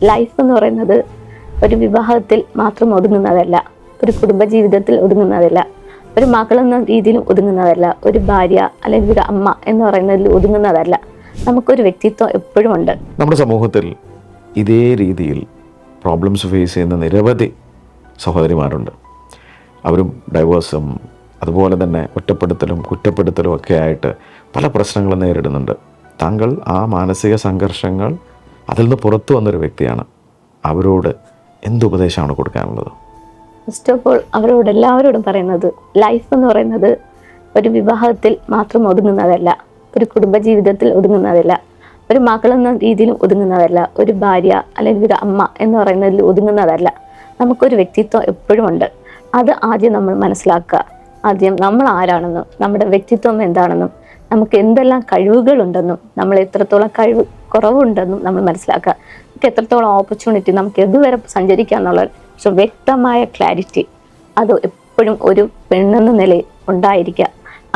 Life എന്ന് പറയുന്നത് ഒരു വിവാഹത്തിൽ മാത്രം ഒതുങ്ങുന്നതല്ല, ഒരു കുടുംബജീവിതത്തിൽ ഒതുങ്ങുന്നതല്ല, ഒരു മകളെന്ന രീതിയിലും ഒതുങ്ങുന്നതല്ല, ഒരു ഭാര്യ അല്ലെങ്കിൽ ഒരു അമ്മ എന്ന് പറയുന്നതിൽ ഒതുങ്ങുന്നതല്ല. നമുക്കൊരു വ്യക്തിത്വം എപ്പോഴും ഉണ്ട്. നമ്മുടെ സമൂഹത്തിൽ ഇതേ രീതിയിൽ പ്രോബ്ലംസ് ഫേസ് ചെയ്യുന്ന നിരവധി സഹോദരിമാരുണ്ട്. അവരും ഡൈവേഴ്സും അതുപോലെ തന്നെ ഒറ്റപ്പെടുത്തലും കുറ്റപ്പെടുത്തലും ഒക്കെ ആയിട്ട് പല പ്രശ്നങ്ങളും നേരിടുന്നുണ്ട്. താങ്കൾ ആ മാനസിക സംഘർഷങ്ങൾ അതിൽ നിന്ന് പുറത്തു വന്നൊരു വ്യക്തിയാണ്. അവരോട് എന്തുപദേശമാണ് കൊടുക്കാനുള്ളത്? ഫസ്റ്റ് ഓഫ് ഓൾ അവരോട് എല്ലാവരോടും പറയുന്നത്, ലൈഫ് എന്ന് പറയുന്നത് ഒരു വിവാഹത്തിൽ മാത്രം ഒതുങ്ങുന്നതല്ല, ഒരു കുടുംബജീവിതത്തിൽ ഒതുങ്ങുന്നതല്ല, ഒരു മകളെന്ന രീതിയിലും ഒതുങ്ങുന്നതല്ല, ഒരു ഭാര്യ അല്ലെങ്കിൽ ഒരു അമ്മ എന്ന് പറയുന്നതിൽ ഒതുങ്ങുന്നതല്ല. നമുക്കൊരു വ്യക്തിത്വം എപ്പോഴും ഉണ്ട്. അത് ആദ്യം നമ്മൾ മനസ്സിലാക്കുക. ആദ്യം നമ്മൾ ആരാണെന്നും നമ്മുടെ വ്യക്തിത്വം എന്താണെന്നും നമുക്ക് എന്തെല്ലാം കഴിവുകളുണ്ടെന്നും നമ്മൾ എത്രത്തോളം കഴിവ് കുറവുണ്ടെന്നും നമ്മൾ മനസ്സിലാക്കുക. നമുക്ക് എത്രത്തോളം ഓപ്പർച്യൂണിറ്റി, നമുക്ക് എതുവരെ സഞ്ചരിക്കുക എന്നുള്ള വ്യക്തമായ ക്ലാരിറ്റി അത് എപ്പോഴും ഒരു പെണ്ണെന്ന നിലയിൽ ഉണ്ടായിരിക്കുക.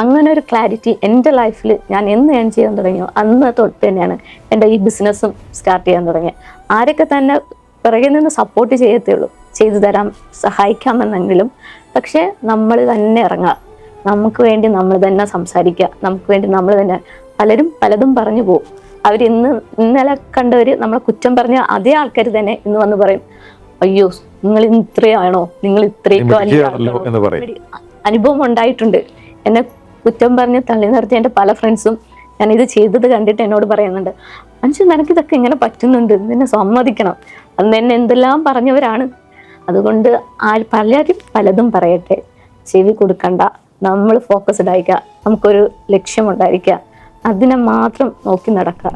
അങ്ങനെ ഒരു ക്ലാരിറ്റി എൻ്റെ ലൈഫിൽ ഞാൻ എന്ന് ഏൺ ചെയ്യാൻ തുടങ്ങിയോ അന്ന് തൊട്ട് തന്നെയാണ് എൻ്റെ ഈ ബിസിനസ്സും സ്റ്റാർട്ട് ചെയ്യാൻ തുടങ്ങിയത്. ആരൊക്കെ തന്നെ പിറകിൽ നിന്ന് സപ്പോർട്ട് ചെയ്യത്തുള്ളൂ, ചെയ്തു തരാം, സഹായിക്കാമെന്നെങ്കിലും, പക്ഷേ നമ്മൾ തന്നെ ഇറങ്ങുക, നമുക്ക് വേണ്ടി നമ്മൾ തന്നെ സംസാരിക്കുക, നമുക്ക് വേണ്ടി നമ്മൾ തന്നെ. പലരും പലതും പറഞ്ഞു പോകും. ഇന്നലെ കണ്ടവർ നമ്മളെ കുറ്റം പറഞ്ഞ അതേ ആൾക്കാർ തന്നെ ഇന്ന് വന്ന് പറയും, അയ്യോ നിങ്ങൾ ഇത്രയാണോ, നിങ്ങൾ ഇത്രയൊക്കെ അനുഭവം ഉണ്ടായിട്ടുണ്ട്. എന്നെ കുറ്റം പറഞ്ഞ് തള്ളി നിർത്തിയ എൻ്റെ പല ഫ്രണ്ട്സും ഞാൻ ഇത് ചെയ്തത് കണ്ടിട്ട് എന്നോട് പറയുന്നുണ്ട്, അഞ്ചു നിനക്കിതൊക്കെ ഇങ്ങനെ പറ്റുന്നുണ്ട്, നിന്നെ സമ്മതിക്കണം. അന്ന് എന്നെ എന്തെല്ലാം പറഞ്ഞവരാണ്. അതുകൊണ്ട് പലരും പലതും പറയട്ടെ, ചെവി കൊടുക്കണ്ട. നമ്മൾ ഫോക്കസ്ഡ് ആയിരിക്കുക, നമുക്കൊരു ലക്ഷ്യമുണ്ടായിരിക്കുക, അതിനെ മാത്രം നോക്കി നടക്കുക.